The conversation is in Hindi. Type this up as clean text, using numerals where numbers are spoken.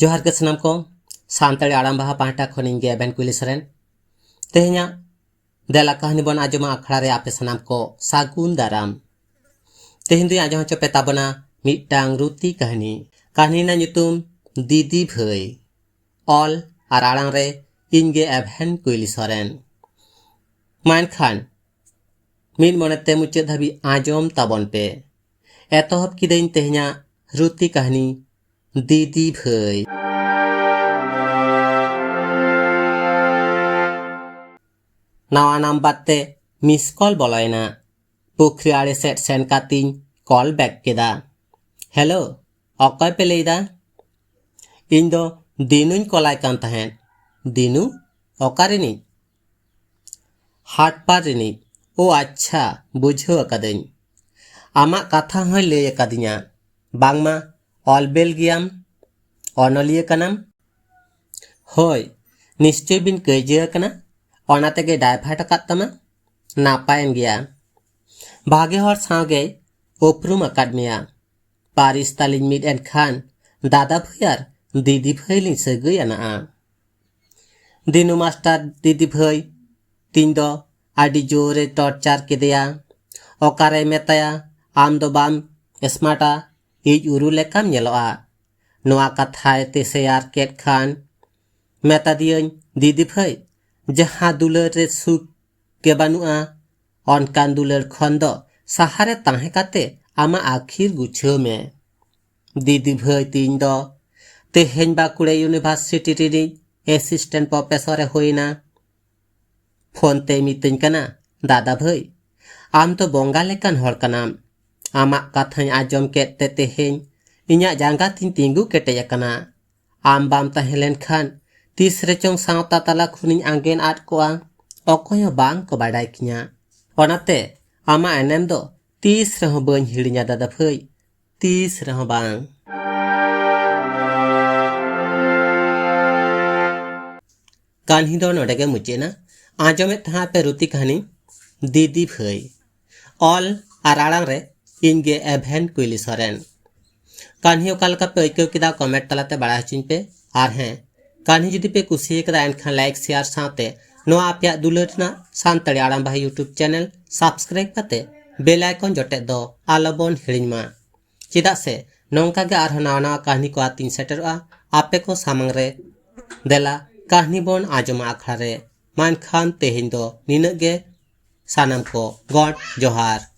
जोहार के सनाम को सानताड़ी आड़ाम बाहा पाहटा खनिंग गे एबेन कुली सरेन तेहना देला कहानी बन आजमा अखड़ा रे आपे सनाम को सागुन दाराम तेहिन दुई आजमा चो पेता बना मिटांग रुती कहानी ना nyutum दीदी भई ऑल आर आड़ांग रे इनगे एबेन कुली सरेन मान खान मिन मोनेते मुचे धाबी आजम ताबन पे एतोहब किदेन तेहना रुती कहानी दीदी भई नावा नाम बाते मिस कॉल बोलायना पुखरी आड़े सेट सेन कातिन कॉल बैक केदा हेलो अकय पे लेदा इन दो दिनुन कॉलाय कान तहेन दिनु अकारिनी हाट पार रिनी ओ अच्छा बुझो अकादኝ आमा कथा हय लय अकादिया बांगमा ऑलबेल गियाम ऑनलिय कनाम होय निश्चय बिन कइजे कना ओनातेगे डाइभार्ट अकादतमा नापायन गया भागे हर सावगे उपरुम अकादमिया पारिस तालिन मिड एन खान दादा भैयार दीदी भैलिन सगैयाना दिनु मास्टर दीदी भै तीन दो आदि जोरे टॉर्चर केदेया ओकारे मेताया आम दो बाम स्मार्टा इज उरु लेकाम नेलोआ नोआ कथाय ते शेयर केट खान मेता दियन दीदी भै जहाँ दुलर रे सुख के बानुआ अनकान दुलर खन दो सहारे ताहे काते आमा आखिर गुछो में दीदी भै तीन दो तेहेन बाकुड़े यूनिवर्सिटी री एसिस्टेंट प्रोफेसर होइना फोन ते मितन कना दादा भै आम तो बोंगा लेकान हर कनाम आमा कथाय आजम केते तेहेन इन्या जांगा तीन तिंगु केटे कना आम बाम तहेलेन खान तीसरे चोंग सावता तला खुनिन आंगेन आट कोआ अकोय बांग को बाडाय किया ओनाते आमा एनेम दो तीस रह बन हिड़िया दादा भै तीस रह बांग कान्ही दो नोडेगे मुचेना आजमे था पे रुती कहानी दीदी भई ऑल आराड़ांग रे इनगे एभेन कुइली सरेन कान्ही ओकालका पे ऐक्यो किदा कमेंट तलाते बड़ा हचिन पे आर हैं कान्ही जुदी पे कुसी कदा एनखान लाइक शेयर साथे नोआ आपया दुलरना सानताड़ी आड़ाम बाहा यूट्यूब चैनल सब्सक्राइब काते बेल आइकन जटे दो आलोबन हिड़िमा चिदा से नोंका गे आरहो नावा नावा कहानी को आतिन सेटरआ आपे को सामंग रे देला कहानी बन आजमा अखड़ा रे मान खान तेहिन दो निनगे सानम को गॉड जोहार।